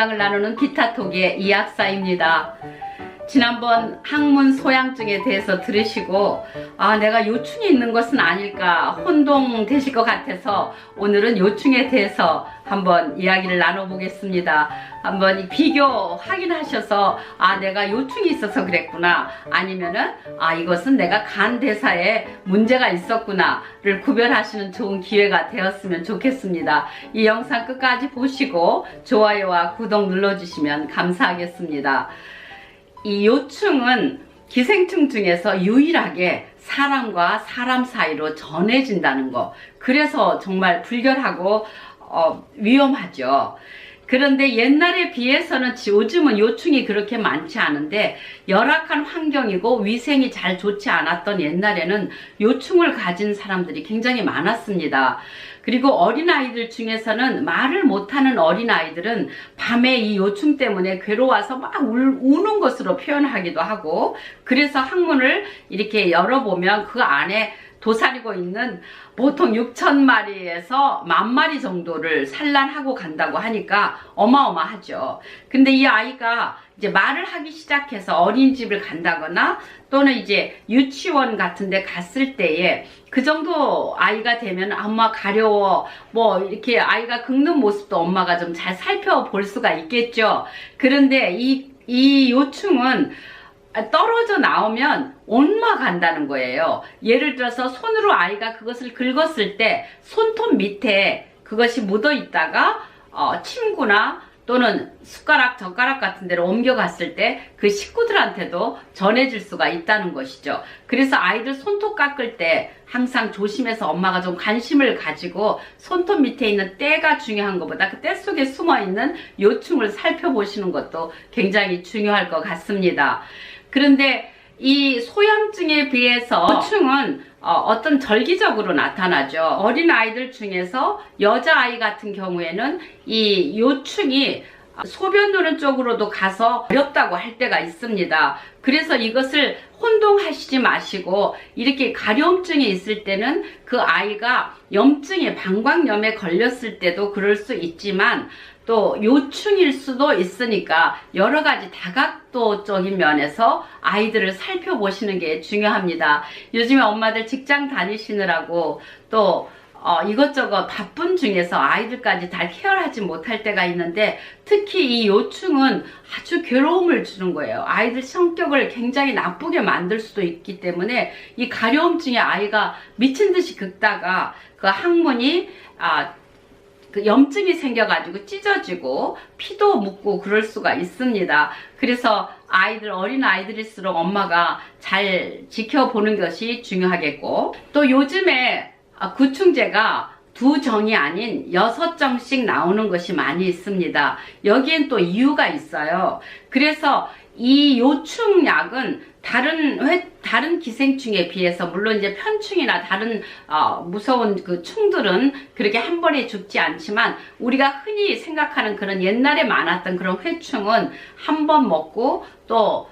건강을 나누는 기타톡의 이학사입니다. 지난번 항문 소양증에 대해서 들으시고 내가 요충이 있는 것은 아닐까 혼동되실 것 같아서 오늘은 요충에 대해서 한번 이야기를 나눠보겠습니다. 한번 비교 확인하셔서 내가 요충이 있어서 그랬구나, 아니면은 이것은 내가 간 대사에 문제가 있었구나를 구별하시는 좋은 기회가 되었으면 좋겠습니다. 이 영상 끝까지 보시고 좋아요와 구독 눌러주시면 감사하겠습니다. 이 요충은 기생충 중에서 유일하게 사람과 사람 사이로 전해진다는 거, 그래서 정말 불결하고 위험하죠. 그런데 옛날에 비해서는 요즘은 요충이 그렇게 많지 않은데, 열악한 환경이고 위생이 잘 좋지 않았던 옛날에는 요충을 가진 사람들이 굉장히 많았습니다. 그리고 어린아이들 중에서는 말을 못하는 어린아이들은 밤에 이 요충 때문에 괴로워서 막 우는 것으로 표현하기도 하고, 그래서 항문을 이렇게 열어보면 그 안에 도사리고 있는 보통 6,000마리에서 10,000마리 정도를 산란하고 간다고 하니까 어마어마하죠. 근데 이 아이가 이제 말을 하기 시작해서 어린이집을 간다거나 또는 이제 유치원 같은 데 갔을 때에 그 정도 아이가 되면 엄마 가려워 뭐 이렇게 아이가 긁는 모습도 엄마가 좀 잘 살펴볼 수가 있겠죠. 그런데 이 요충은 떨어져 나오면 옮아 간다는 거예요. 예를 들어서 손으로 아이가 그것을 긁었을 때 손톱 밑에 그것이 묻어 있다가 침구나 또는 숟가락, 젓가락 같은 데로 옮겨갔을 때 그 식구들한테도 전해질 수가 있다는 것이죠. 그래서 아이들 손톱 깎을 때 항상 조심해서 엄마가 좀 관심을 가지고 손톱 밑에 있는 때가 중요한 것보다 그 때 속에 숨어있는 요충을 살펴보시는 것도 굉장히 중요할 것 같습니다. 그런데 이 소양증에 비해서 요충은 어떤 절기적으로 나타나죠. 어린아이들 중에서 여자아이 같은 경우에는 이 요충이 소변 누는 쪽으로도 가서 어렵다고 할 때가 있습니다. 그래서 이것을 혼동하시지 마시고, 이렇게 가려움증이 있을 때는 그 아이가 염증에 방광염에 걸렸을 때도 그럴 수 있지만 또 요충일 수도 있으니까 여러 가지 다각도적인 면에서 아이들을 살펴보시는 게 중요합니다. 요즘에 엄마들 직장 다니시느라고 또 이것저것 바쁜 중에서 아이들까지 다 케어하지 못할 때가 있는데, 특히 이 요충은 아주 괴로움을 주는 거예요. 아이들 성격을 굉장히 나쁘게 만들 수도 있기 때문에 이 가려움증에 아이가 미친 듯이 긁다가 그 항문이 그 염증이 생겨가지고 찢어지고 피도 묻고 그럴 수가 있습니다. 그래서 어린 아이들일수록 엄마가 잘 지켜보는 것이 중요하겠고, 또 요즘에 구충제가 2정이 아닌 6정씩 나오는 것이 많이 있습니다. 여기엔 또 이유가 있어요. 그래서 이 요충약은 다른 기생충에 비해서, 물론 이제 편충이나 다른 무서운 그 충들은 그렇게 한 번에 죽지 않지만, 우리가 흔히 생각하는 그런 옛날에 많았던 그런 회충은 한 번 먹고 또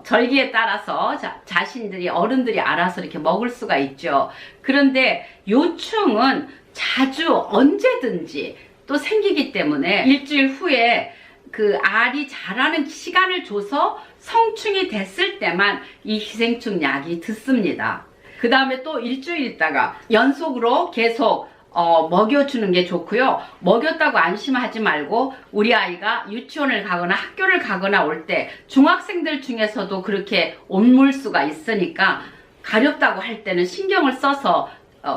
절기에 따라서 자신들이 어른들이 알아서 이렇게 먹을 수가 있죠. 그런데 요충은 자주 언제든지 또 생기기 때문에 일주일 후에 그 알이 자라는 시간을 줘서 성충이 됐을 때만 이 기생충 약이 듣습니다. 그 다음에 또 일주일 있다가 연속으로 계속 먹여주는 게 좋고요. 먹였다고 안심하지 말고 우리 아이가 유치원을 가거나 학교를 가거나 올 때 중학생들 중에서도 그렇게 옮을 수가 있으니까 가렵다고 할 때는 신경을 써서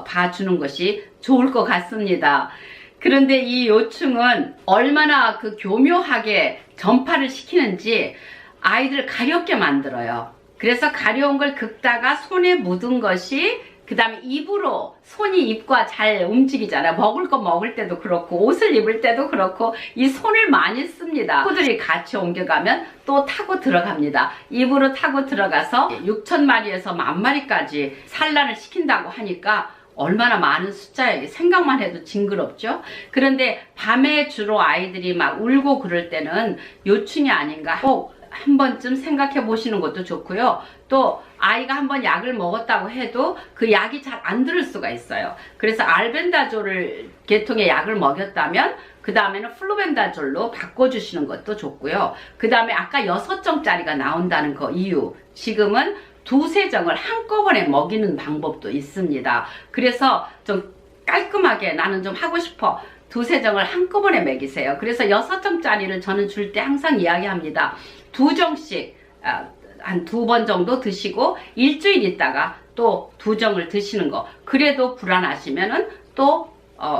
봐주는 것이 좋을 것 같습니다. 그런데 이 요충은 얼마나 그 교묘하게 전파를 시키는지 아이들을 가렵게 만들어요. 그래서 가려운 걸 긁다가 손에 묻은 것이 그 다음에 입으로, 손이 입과 잘 움직이잖아요. 먹을 거 먹을 때도 그렇고 옷을 입을 때도 그렇고 이 손을 많이 씁니다. 친구들이 같이 옮겨가면 또 타고 들어갑니다. 입으로 타고 들어가서 6,000마리에서 10,000마리까지 산란을 시킨다고 하니까 얼마나 많은 숫자예요. 생각만 해도 징그럽죠. 그런데 밤에 주로 아이들이 막 울고 그럴 때는 요충이 아닌가, 꼭 한 번쯤 생각해 보시는 것도 좋고요. 또 아이가 한번 약을 먹었다고 해도 그 약이 잘 안 들을 수가 있어요. 그래서 알벤다졸 계통의 약을 먹였다면 그 다음에는 플루벤다졸로 바꿔주시는 것도 좋고요. 그 다음에 아까 6정짜리가 나온다는 거 이유, 지금은 두세 정을 한꺼번에 먹이는 방법도 있습니다. 그래서 좀 깔끔하게 나는 좀 하고 싶어. 두세 정을 한꺼번에 먹이세요. 그래서 6정짜리를 저는 줄 때 항상 이야기합니다. 2정씩 한 2번 정도 드시고 일주일 있다가 또 2정을 드시는 거. 그래도 불안하시면은 또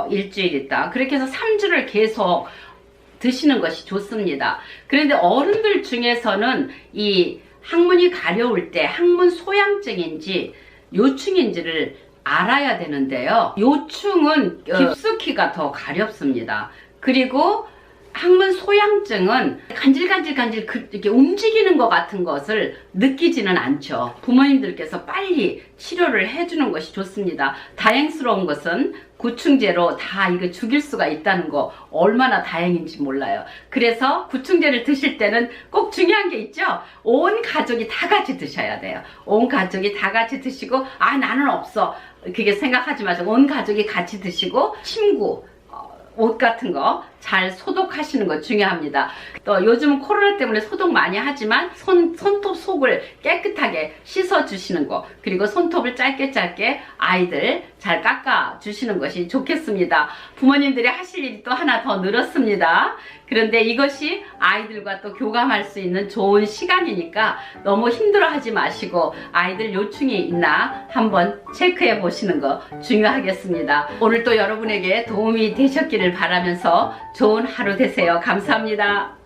일주일 있다. 그렇게 해서 3주를 계속 드시는 것이 좋습니다. 그런데 어른들 중에서는 이 항문이 가려울 때 항문 소양증인지 요충인지를 알아야 되는데요. 요충은 깊숙이가 더 가렵습니다. 그리고 항문 소양증은 간질간질 이렇게 움직이는 것 같은 것을 느끼지는 않죠. 부모님들께서 빨리 치료를 해주는 것이 좋습니다. 다행스러운 것은 구충제로 다 이거 죽일 수가 있다는 거 얼마나 다행인지 몰라요. 그래서 구충제를 드실 때는 꼭 중요한 게 있죠. 온 가족이 다 같이 드셔야 돼요. 온 가족이 다 같이 드시고 아 나는 없어 그게 생각하지 마시고 온 가족이 같이 드시고 침구 옷 같은 거 잘 소독하시는 거 중요합니다. 또 요즘은 코로나 때문에 소독 많이 하지만 손톱 속을 깨끗하게 씻어 주시는 거, 그리고 손톱을 짧게 아이들 잘 깎아 주시는 것이 좋겠습니다. 부모님들이 하실 일이 또 하나 더 늘었습니다. 그런데 이것이 아이들과 또 교감할 수 있는 좋은 시간이니까 너무 힘들어하지 마시고 아이들 요충이 있나 한번 체크해 보시는 거 중요하겠습니다. 오늘 또 여러분에게 도움이 되셨기를 바라면서 좋은 하루 되세요. 감사합니다.